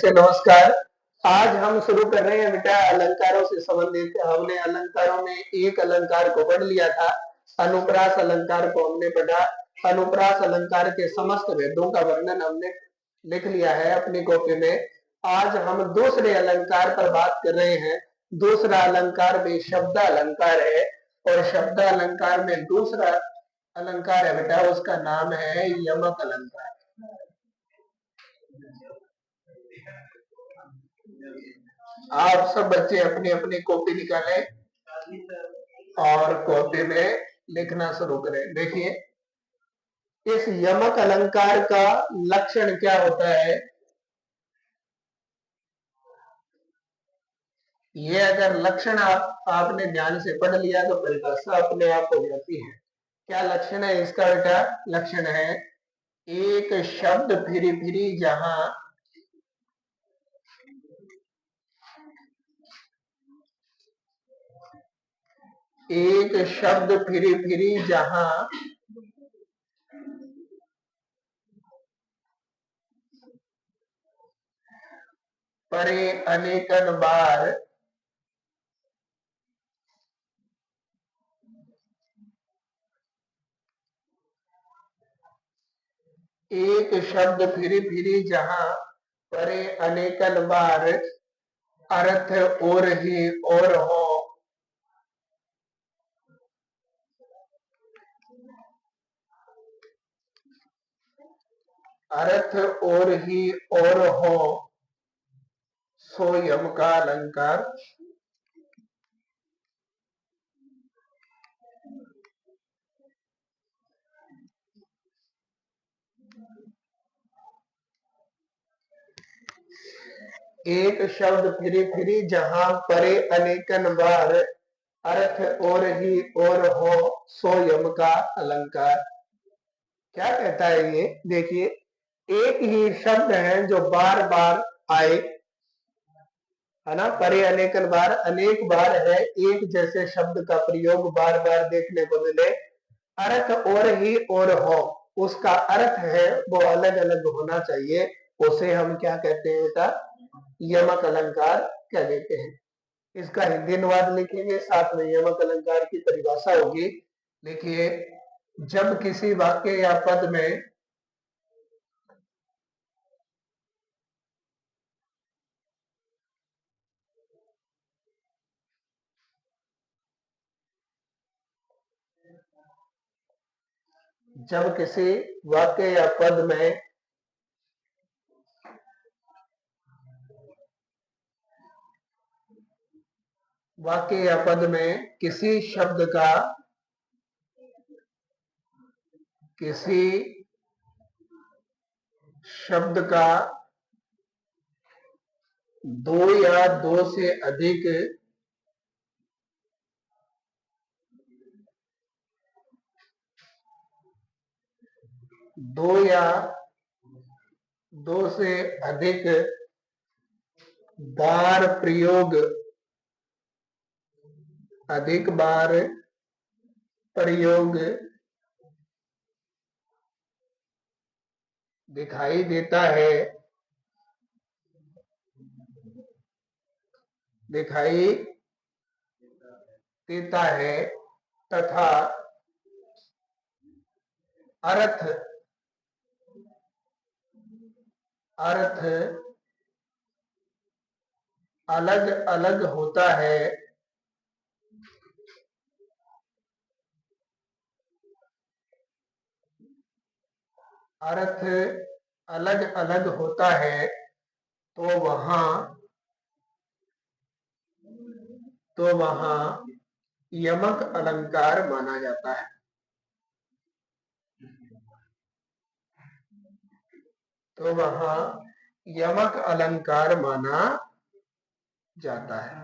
से नमस्कार। आज हम शुरू कर रहे हैं बेटा अलंकारों से संबंधित। हमने अलंकारों में एक अलंकार को पढ़ लिया था, अनुप्रास अलंकार को हमने पढ़ा। अनुप्रास अलंकार के समस्त भेदों का वर्णन हमने लिख लिया है अपनी कॉपी में। आज हम दूसरे अलंकार पर बात कर रहे हैं। दूसरा अलंकार भी शब्द अलंकार है और शब्द अलंकार में दूसरा अलंकार है बेटा, उसका नाम है यमक अलंकार। आप सब बच्चे अपनी अपनी कॉपी निकालें और कॉपी में लिखना शुरू करें। देखिए, इस यमक अलंकार का लक्षण क्या होता है, ये अगर लक्षण आपने ध्यान से पढ़ लिया तो परिभाषा अपने आप हो जाती है। क्या लक्षण है इसका बेटा? लक्षण है एक शब्द फिरी फिरी जहां एक शब्द फिरी फिरी जहां परे अनेकन बार एक शब्द फिरी फिरी जहां परे अनेकन बार अर्थ और ही और हो, अर्थ और ही और हो, सो यम का अलंकार। एक शब्द फिरी फिरी जहां परे अनेकन बार अर्थ और ही और हो, सो यम का अलंकार। क्या कहता है ये? देखिए, एक ही शब्द है जो बार बार आए, है ना। परे अनेकन बार, अनेक बार है, एक जैसे शब्द का प्रयोग बार बार देखने को मिले, अर्थ और ही और हो, उसका अर्थ है वो अलग अलग होना चाहिए, उसे हम क्या कहते हैं बेटा? यमक अलंकार कह देते हैं। इसका हिंदी अनुवाद लिखेंगे, साथ में यमक अलंकार की परिभाषा होगी। देखिए, जब किसी वाक्य या पद में जब किसी वाक्य या पद में वाक्य या पद में किसी शब्द का दो या दो से अधिक दो या दो से अधिक बार प्रयोग दिखाई देता है तथा अर्थ अलग अलग होता है, अर्थ अलग अलग होता है, तो वहां यमक अलंकार माना जाता है। तो वहां यमक अलंकार माना जाता है।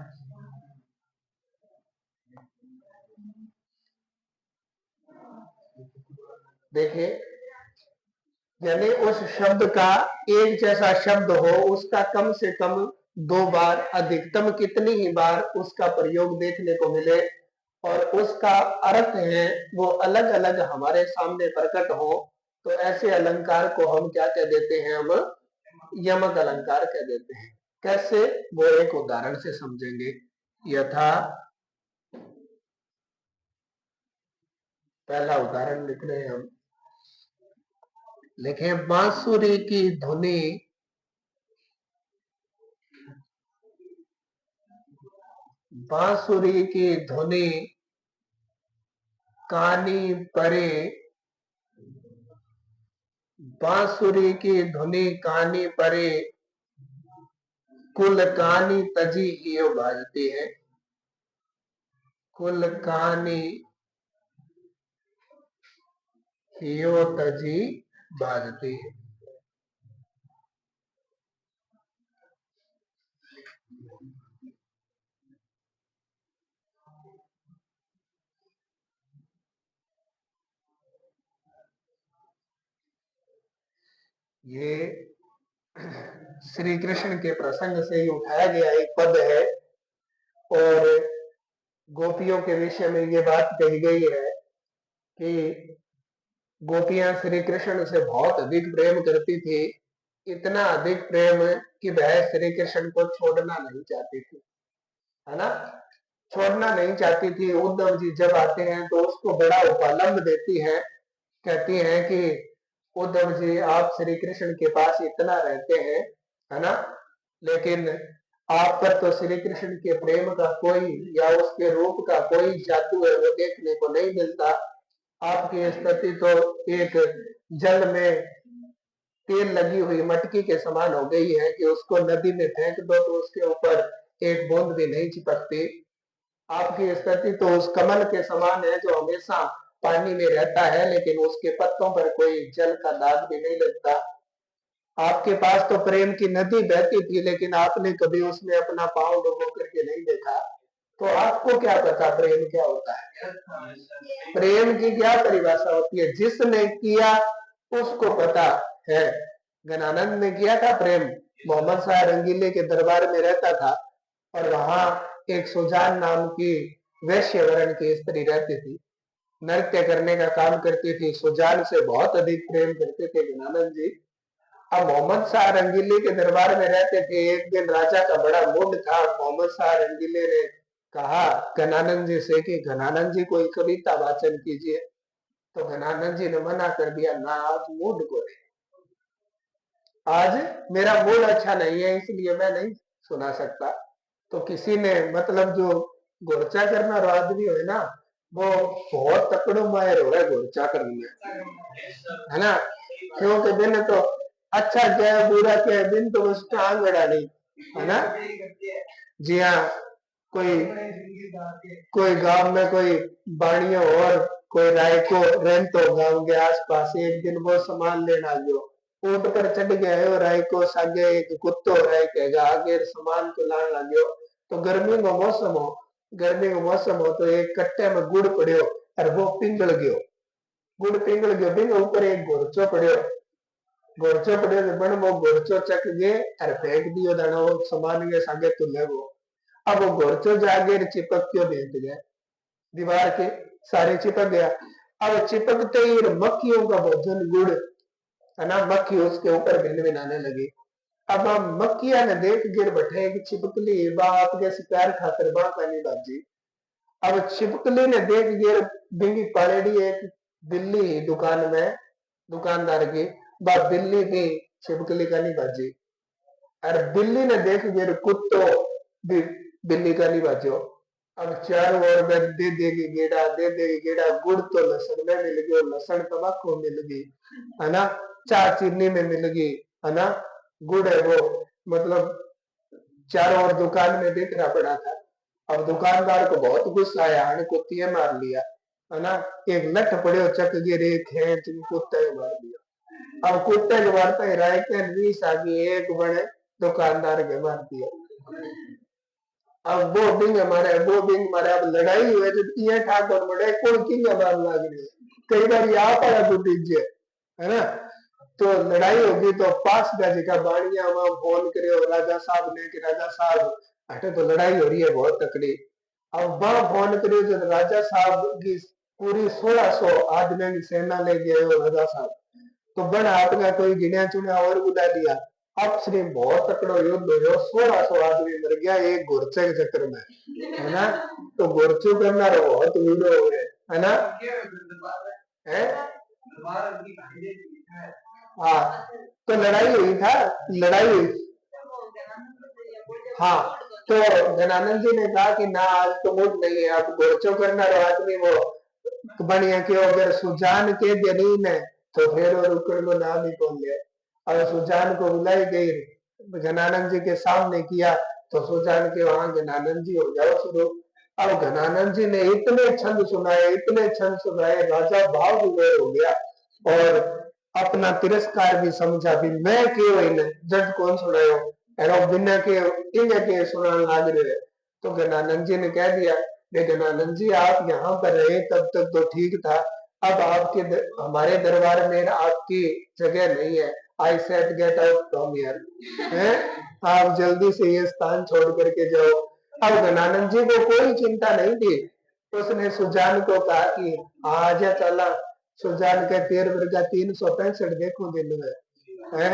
देखिए, यानी उस शब्द का एक जैसा शब्द हो, उसका कम से कम दो बार, अधिकतम कितनी ही बार उसका प्रयोग देखने को मिले और उसका अर्थ है वो अलग अलग हमारे सामने प्रकट हो, तो ऐसे अलंकार को हम क्या कह देते हैं? हम यमक अलंकार कह देते हैं। कैसे, वो एक उदाहरण से समझेंगे। यथा, पहला उदाहरण लिख रहे हैं हम, लिखे बांसुरी की धुनी, बांसुरी की धुनी कानी परे, बांसुरी की धुनी कानी परे, कुल कानी तजी हियो बाजती है। कुल कानी हियो तजी बाजती है। ये श्री कृष्ण के प्रसंग से ही उठाया गया एक पद है, और गोपियों के विषय में ये बात कही गई है कि गोपियां श्री कृष्ण से बहुत अधिक प्रेम करती थी, इतना अधिक प्रेम कि वह श्री कृष्ण को छोड़ना नहीं चाहती थी, है ना, छोड़ना नहीं चाहती थी। उद्धव जी जब आते हैं तो उसको बड़ा उपलम्ब देती हैं, कहती हैं कि उद्धव जी आप श्री कृष्ण के पास इतना रहते हैं, है ना, लेकिन आप पर तो श्री कृष्ण के प्रेम का कोई या उसके रूप का कोई जादू है वो देखने को नहीं मिलता। आपकी स्थिति तो एक जल में तेल लगी हुई मटकी के समान हो गई है कि उसको नदी में फेंक दो तो उसके ऊपर एक बूंद भी नहीं चिपकती। आपकी स्थिति तो उस कमल के समान है जो हमेशा पानी में रहता है लेकिन उसके पत्तों पर कोई जल का दाग भी नहीं लगता। आपके पास तो प्रेम की नदी बहती थी लेकिन आपने कभी उसमें अपना पांव डुबो करके नहीं देखा, तो आपको क्या पता प्रेम क्या होता है। प्रेम की क्या परिभाषा होती है, जिसने किया उसको पता है। गणानंद ने किया था प्रेम, मोहम्मद शाह रंगीले के दरबार में रहता था और वहां एक सुजान नाम की वैश्य वर्ण की स्त्री रहती थी, नृत्य करने का काम करती थी, सुजान से बहुत अधिक प्रेम करते थे गणानंद जी। अब मोहम्मद शाह रंगीले के दरबार में रहते थे। एक दिन राजा का बड़ा मूड था, मोहम्मद शाह रंगीले ने कहा गणानंद जी से कि गणानंद जी कोई कविता वाचन कीजिए, तो गणानंद जी ने मना कर दिया, ना आज मूड को है, आज मेरा मूड अच्छा नहीं है इसलिए मैं नहीं सुना सकता। तो किसी ने मतलब जो गोरचा करना आदमी हो ना वो बहुत तकड़ो मायर हो गोरचा करने, है ना, क्योंकि दिन तो अच्छा क्या है बुरा क्या है, दिन तो उसका आंगड़ा नहीं, है ना। जी हाँ, कोई कोई गांव में कोई बाणियों और कोई राय को रहते गांव के आसपास, एक दिन वो सामान लेना गयो, ऊंट पर चढ़ गया है और राय को सागे एक कुत्तो राय कहेगा आगे सामान को लान लाग्यो। तो गर्मी का मौसम हो, गर्मी का मौसम हो तो एक कट्टे में गुड़ पड़ियो और वो पिंगल गयो, गुड़ पिंगल गयो, बिन ऊपर एक गोरचो पड़ियो, गोरचो पड़ियो तो बन वो गोरचो चक गए और फेंक दियो दाना वो सामान के सागे तुले वो। अब वो गोरचो जागे चिपक क्यों भेज गया दीवार के, सारे चिपक गया। अब चिपकते ही मक्खियों का भोजन गुड़, है ना, मक्खी उसके ऊपर भिन भिनाने लगी। अब हम मक्खिया ने देख गिर बैठे एक छिपकली बाप के शिकार खातर बा पानी बाजी। अब छिपकली ने देख गिर बिंगी पड़ेड़ी एक बिल्ली दुकान में दुकानदार की, बा बिल्ली भी छिपकली का नहीं बाजी। अरे बिल्ली ने देख गिर कुत्तो भी बिल्ली का नहीं बाजो। अब चारों ओर में दे देगी गेड़ा, दे देगी गेड़ा, गुड़ तो लहसुन में मिल गई, लहसुन तंबाकू मिल गई, है ना, चाय चीनी में मिल गई, है ना, गुड़ है वो, मतलब चारों ओर दुकान में दिख रहा पड़ा था। अब दुकानदार को बहुत गुस्सा आया, हने कुत्ते मार लिया, है ना, एक लठ पड़े चक गिर एक खेच कुत्ते मार दिया। अब कुत्ते के मारते ही राय के रीस आ गई, एक बड़े दुकानदार के मार दिया। अब वो बिंग मारे वो बिंग मारे, अब लड़ाई हुई तो ये ठाकुर बड़े कौन किंग मार लाग रही है, कई बार आप आया तो दीजिए, है ना। तो लड़ाई होगी तो पास जी का बाणिया वहां फोन करे राजा साहब ने कि राजा साहब हटे तो लड़ाई हो रही है बहुत तकड़ी। अब वहां फोन करे जो राजा साहब की पूरी 1600 आदमियों की सेना ले गए हो राजा साहब, तो बड़ा आपका कोई गिनिया चुनिया और बुला लिया। अब श्री बहुत तकड़ो युद्ध हो, 1600 आदमी मर गया एक गोरचे के चक्कर में, है ना। तो गोरचू करना बहुत वीरो हो गए, है ना। है हाँ, तो लड़ाई हुई था, लड़ाई हुई। हाँ, तो गणानंद जी ने कहा कि ना आज तो मूड नहीं है, आप गोरचो करना रहो आदमी वो बढ़िया क्यों, अगर सुजान के जरीन है तो फिर और उकड़ को नाम ही कौन ले। और सुजान को बुलाई गई, गणानंद जी के सामने किया, तो सुजान के वहां गणानंद जी हो जाओ शुरू। अब गणानंद जी ने इतने छंद सुनाए, इतने छंद सुनाए, राजा भाव विभोर हो गया और अपना तिरस्कार भी समझा भी मैं क्यों इन्हें जज कौन सुनायो, एरो बिना के इन्हें के सुनाने लाग रहे। तो गणानंद जी ने कह दिया, गणानंद जी आप यहाँ पर रहे तब तक तो ठीक था, अब आपके हमारे दरबार में आपकी जगह नहीं है, I said get out from here, हैं आप जल्दी से ये स्थान छोड़ करके जाओ। अब गणानंद जी को कोई चिंता नहीं थी, उसने सुजान को कहा कि आजा चला। सुजान के 13 365 देखो दिन में है,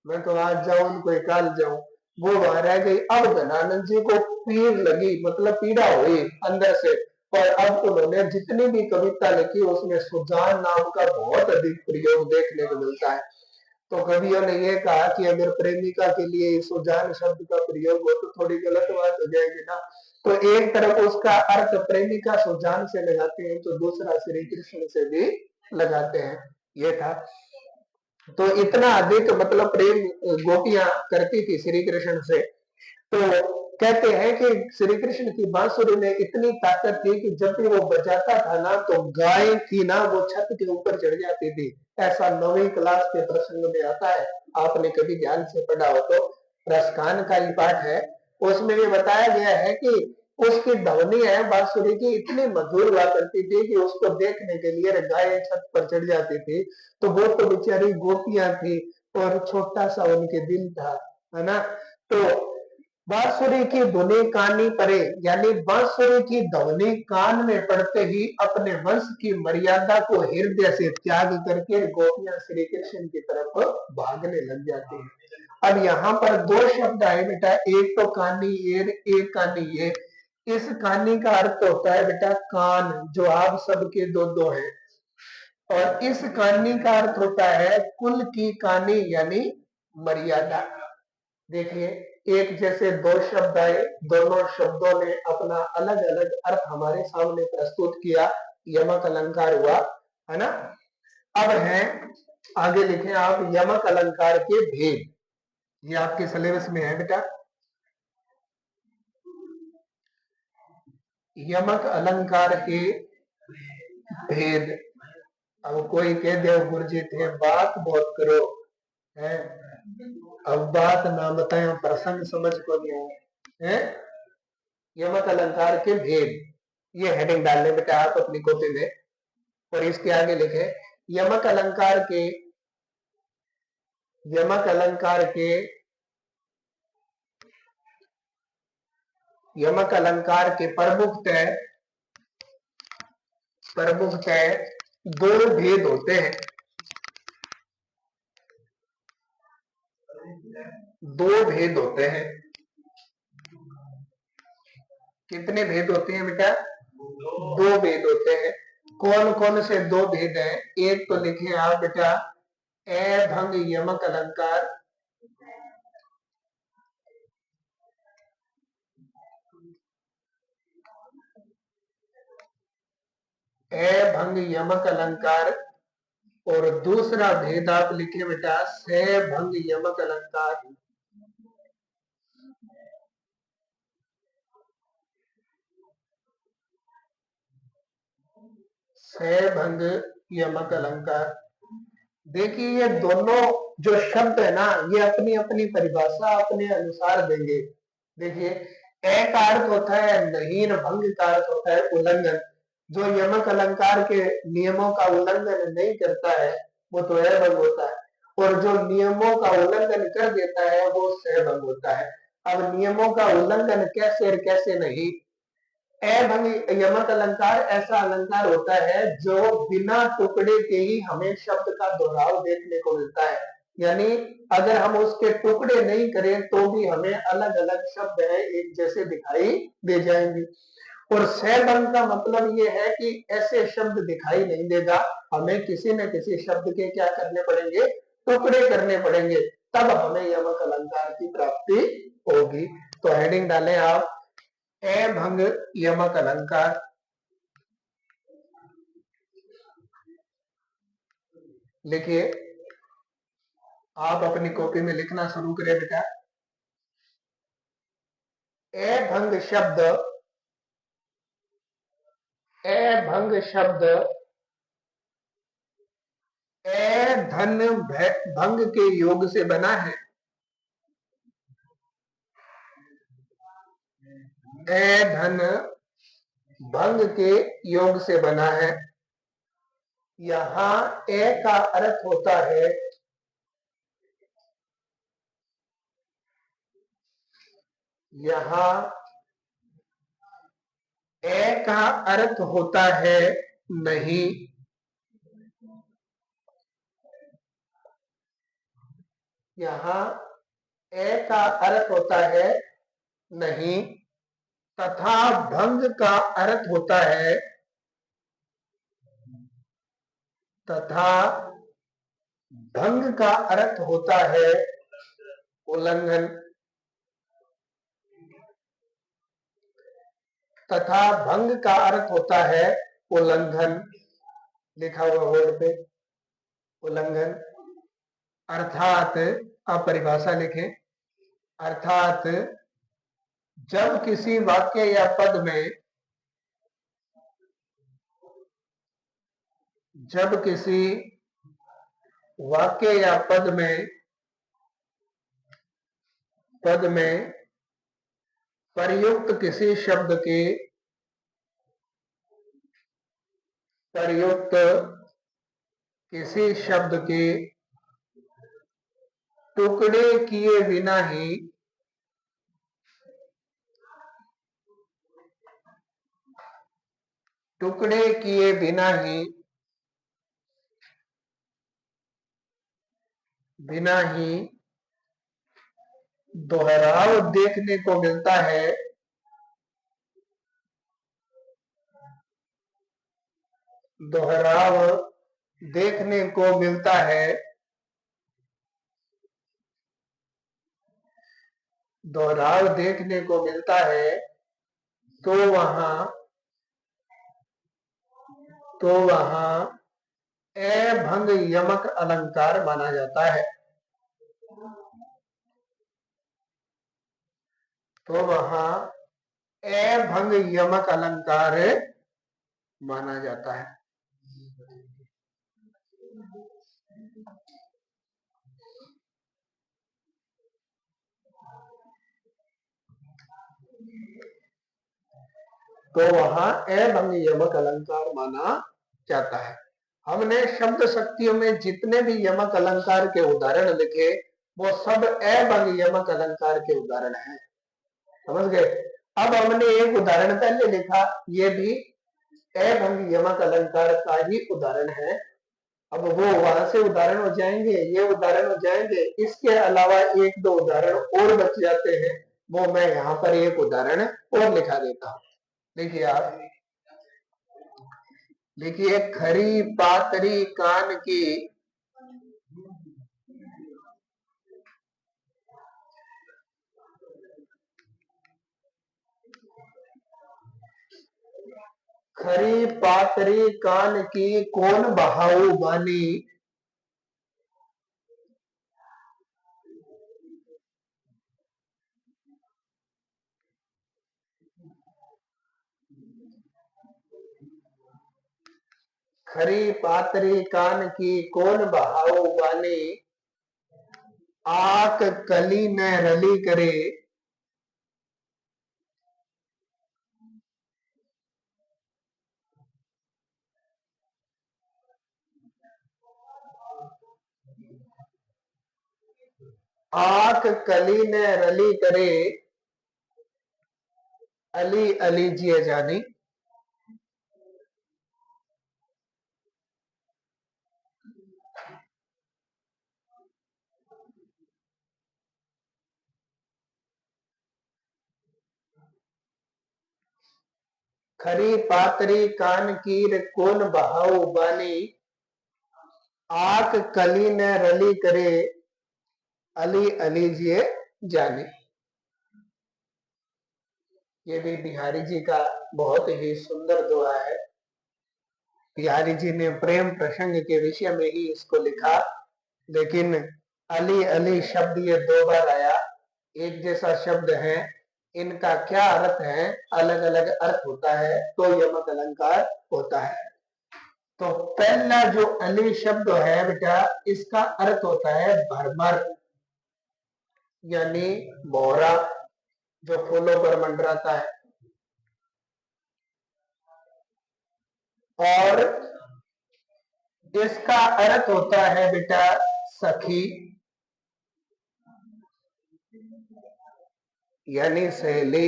मैं तो आज जाऊं कोई काल जाऊं, वो वहां रह गई। अब गणानंद जी को पीड़ लगी, मतलब पीड़ा हुई अंदर से, और अब उन्होंने जितनी भी कविता लिखी उसमें सुजान नाम का बहुत अधिक प्रयोग देखने को मिलता है। तो कवियों ने ये कहा कि अगर प्रेमिका के लिए सुजान शब्द का प्रयोग हो तो थोड़ी गलत बात हो जाएगी ना। तो एक तरफ उसका अर्थ प्रेमिका सुजान से लगाते हैं, तो दूसरा श्री कृष्ण से भी लगाते हैं, ये था। तो इतना अधिक मतलब प्रेम गोपियां करती थी श्री कृष्ण से। तो कहते हैं कि श्री कृष्ण की बांसुरी में इतनी ताकत थी कि जब भी वो बजाता था ना तो गाय थी ना वो छत के ऊपर चढ़ जाती थी। ऐसा 9वीं क्लास के प्रसंग में आता है, आपने कभी ध्यान से पढ़ा हो तो, रसखान का ही पाठ है, उसमें ये बताया गया है कि उसकी ध्वनि है बांसुरी की इतनी मधुर हुआ करती थी कि उसको देखने के लिए गाय छत पर चढ़ जाती थी। तो वो तो बेचारी गोपियां थी और छोटा सा उनके दिल था, है ना। तो बांसुरी की धुनी कानी परे, यानी बांसुरी की ध्वनि कान में पड़ते ही अपने वंश की मर्यादा को हृदय से त्याग करके गोपियां श्री कृष्ण की तरफ भागने लग जाती हैं। अब यहाँ पर दो शब्द आए बेटा, एक तो कानी ये, एक कानी ये। इस कानी का अर्थ होता है बेटा कान, जो आप सबके दो दो हैं, और इस कानी का अर्थ होता है कुल की कानी, यानी मर्यादा। देखिए, एक जैसे दो शब्द आए, दोनों शब्दों ने अपना अलग अलग अर्थ हमारे सामने प्रस्तुत किया, यमक अलंकार हुआ, है ना। अब है, आगे लिखे आप यमक अलंकार के भेद, ये आपके सिलेबस में है बेटा। यमक अलंकार के भेद। अब कोई कह दे गुरुजी थे बात बहुत करो, है अब बात ना बताए प्रसंग समझ को नहीं है। यमक अलंकार के भेद, ये हेडिंग डालने बेटा आप अपनी कॉपी में, और इसके आगे लिखे यमक अलंकार के, यमक अलंकार के, यमक अलंकार के प्रमुखतः दो भेद होते हैं, दो भेद होते हैं। कितने भेद होते हैं बेटा? दो भेद होते हैं। कौन कौन से दो भेद हैं? एक तो लिखे आप बेटा अभंग यमक अलंकार, अभंग यमक अलंकार, और दूसरा भेद आप लिखे बेटा सभंग यमक अलंकार। सभंग यमक अलंकार। देखिए ये दोनों जो शब्द है ना, ये अपनी अपनी परिभाषा अपने अनुसार देंगे। देखिए, एक का अर्थ होता है नहीन, भंग का अर्थ होता है उल्लंघन। जो यमक अलंकार के नियमों का उल्लंघन नहीं करता है वो तो अभंग होता है, और जो नियमों का उल्लंघन कर देता है वो सहभंग होता है। अब नियमों का उल्लंघन कैसे और कैसे नहीं? अभंग यमक अलंकार ऐसा अलंकार होता है जो बिना टुकड़े के ही हमें शब्द का दोहराव देखने को मिलता है। यानी अगर हम उसके टुकड़े नहीं करें तो भी हमें अलग अलग शब्द है एक जैसे दिखाई दे जाएंगे। और सहभंग का मतलब ये है कि ऐसे शब्द दिखाई नहीं देगा, हमें किसी न किसी शब्द के क्या करने पड़ेंगे, टुकड़े करने पड़ेंगे, तब हमें यमक अलंकार की प्राप्ति होगी। तो हेडिंग डालें आप, अभंग यमक अलंकार। लिखिए, आप अपनी कॉपी में लिखना शुरू करें बेटा। अभंग शब्द, अभंग शब्द धन भंग के योग से बना है। धन भंग के योग से बना है। यहां ए का अर्थ होता है, यहां ए का अर्थ होता है नहीं। यहां ए का अर्थ होता है नहीं, तथा भंग का अर्थ होता है, तथा भंग का अर्थ होता है उल्लंघन, तथा भंग का अर्थ होता है उल्लंघन। लिखा हुआ बोर्ड पे उल्लंघन। अर्थात, आप परिभाषा लिखें, अर्थात जब किसी वाक्य या पद में, जब किसी वाक्य या पद में प्रयुक्त किसी शब्द के, प्रयुक्त किसी शब्द के टुकड़े किए बिना ही, टुकड़े किए बिना ही, बिना ही दोहराव देखने को मिलता है, दोहराव देखने को मिलता है, दोहराव देखने को मिलता है, तो वहां अभंग यमक अलंकार माना जाता है। तो वहां अभंग यमक अलंकार माना जाता है। तो वहां अभंग यमक अलंकार माना जाता है। हमने शब्द शक्तियों में जितने भी यमक अलंकार के उदाहरण लिखे वो सब अभंग यमक अलंकार के उदाहरण हैं। समझ गए? अब हमने एक उदाहरण पहले लिखा, ये भी अभंग यमक अलंकार का ही उदाहरण है। अब वो वहां से उदाहरण हो जाएंगे, ये उदाहरण हो जाएंगे, इसके अलावा एक दो उदाहरण और बच जाते हैं, वो मैं यहाँ पर एक उदाहरण और लिखा देता हूँ। देखिए आप, देखिए, खरी पातरी कान की, खरी पातरी कान की कौन बहाऊ बानी, खरी पातरी कान की कौन बहाऊ बानी, आक कली न रली करे, आक कली न रली करे, अली अली जिए जानी। खरी पातरी कान कीर कोन बहाऊ बानी, आक कली न रली करे अली अली जिए जाने। ये भी बिहारी जी का बहुत ही सुंदर दोहा है। बिहारी जी ने प्रेम प्रसंग के विषय में ही इसको लिखा, लेकिन अली अली शब्द ये 2 बार आया। एक जैसा शब्द है, इनका क्या अर्थ है, अलग अलग अर्थ होता है तो यमक अलंकार होता है। तो पहला जो अली शब्द है बेटा, इसका अर्थ होता है भरमर, यानी भौरा जो फूलों पर मंडराता है। और इसका अर्थ होता है बेटा सखी, यानी सहेली।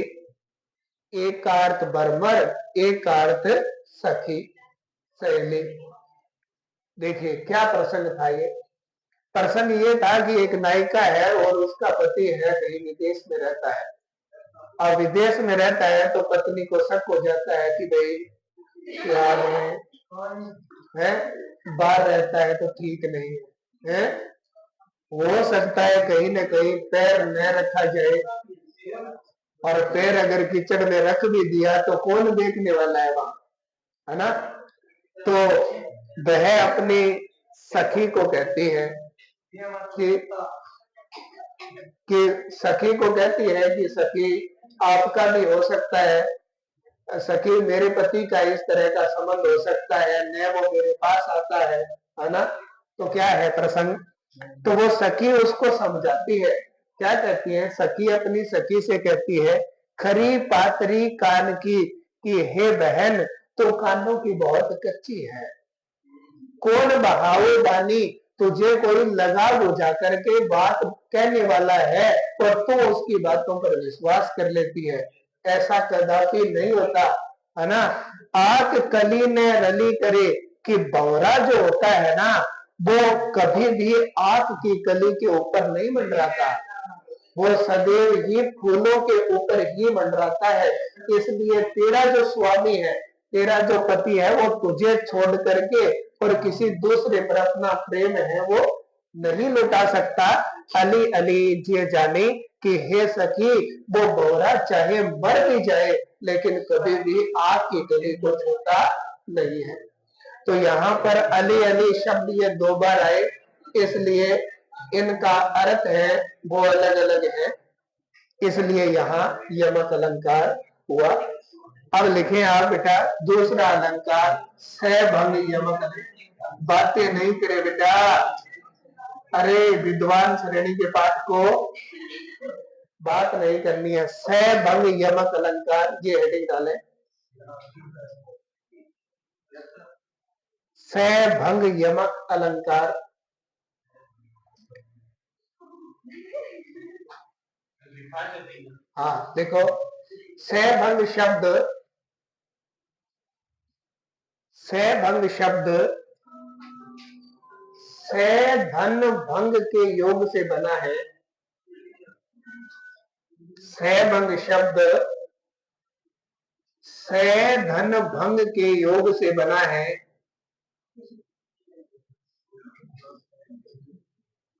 एक का अर्थ भरमर, एक का अर्थ सखी, सहेली। देखिए क्या प्रसंग था ये। प्रसंग ये था कि एक नायिका है और उसका पति है कहीं विदेश में रहता है। और विदेश में रहता है तो पत्नी को शक हो जाता है कि भाई यार है बाहर रहता है तो ठीक नहीं है, हो सकता है कहीं न कहीं पैर न रखा जाए, और पैर अगर कीचड़ में रख भी दिया तो कौन देखने वाला है वहां, है ना। तो वह अपनी सखी को कहती है कि सखी को कहती है कि सखी आपका भी हो सकता है, सखी मेरे पति का इस तरह का संबंध हो सकता है, न वो मेरे पास आता है ना। तो क्या है प्रसंग, तो वो सखी उसको समझाती है। क्या कहती है सखी, अपनी सखी से कहती है खरी पातरी कान की, कि हे बहन तो कानों की बहुत कच्ची है। कौन बहावे बानी, तुझे कोई लगा बुझा करके बात कहने वाला है और तो उसकी बातों पर विश्वास कर लेती है, ऐसा कदापि नहीं होता, है ना। आक कली ने रली करे, कि बौरा जो होता है ना, वो कभी भी आक की कली के ऊपर नहीं मंडराता, वो सदैव ही फूलों के ऊपर ही मंडराता है। इसलिए तेरा जो स्वामी है, तेरा जो पति है, वो तुझे छोड़ करके और किसी दूसरे पर अपना प्रेम है वो नहीं लुटा सकता। अली अली जिए जाने, कि हे सखी वो बौरा चाहे मर भी जाए लेकिन कभी भी आग की कली को छूता नहीं है। तो यहाँ पर अली अली शब्द ये 2 बार आए, इसलिए इनका अर्थ है वो अलग अलग है, इसलिए यहाँ यमक अलंकार हुआ। अब लिखें आप बेटा दूसरा अलंकार सहभंग यमक अलंकार। बातें नहीं करे बेटा, अरे विद्वान श्रेणी के पाठ को बात नहीं करनी है। सहभंग यमक अलंकार, ये हेडिंग डालें, सहभंग यमक अलंकार। हाँ देखो, सहभंग शब्द, सहभंग शब्द सह धन भंग के योग से बना है। सहभंग शब्द सह धन भंग के योग से बना है।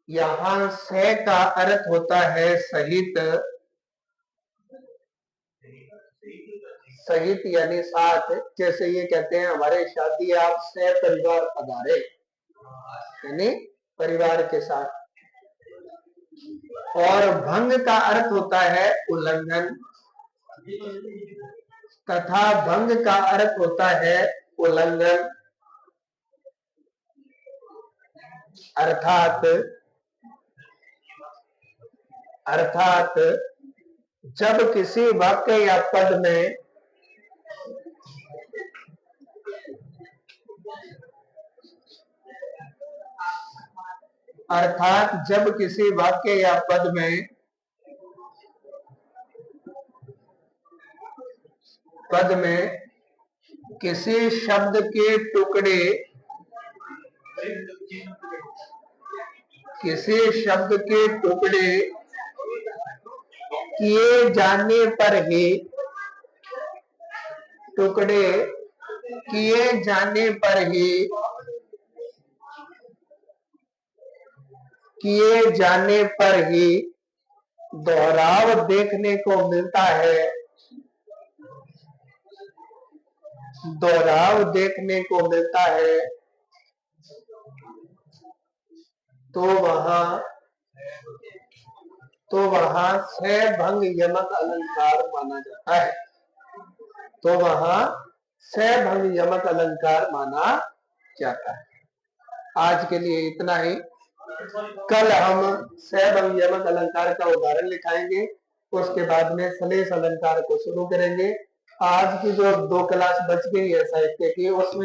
यहां सह का अर्थ होता है सहित, सहित यानी साथ। जैसे ये कहते हैं हमारे शादी आप सह परिवार पधारे, यानी परिवार के साथ। और भंग का अर्थ होता है उल्लंघन, तथा भंग का अर्थ होता है उल्लंघन, अर्थात जब किसी वाक्य या पद में जब किसी वाक्य या पद में किसी शब्द के टुकड़े, किसी शब्द के टुकड़े किए जाने पर ही टुकड़े किए जाने पर ही दोहराव देखने को मिलता है। दोहराव देखने को मिलता है तो वहां सभंग यमक अलंकार माना जाता है। तो वहां सभंग यमक अलंकार माना जाता है। आज के लिए इतना ही। कल हम सभंग यमक अलंकार का उदाहरण लिखाएंगे, उसके बाद में सलेश अलंकार को शुरू करेंगे। आज की जो 2 क्लास बच गई है साहित्य की, उसमें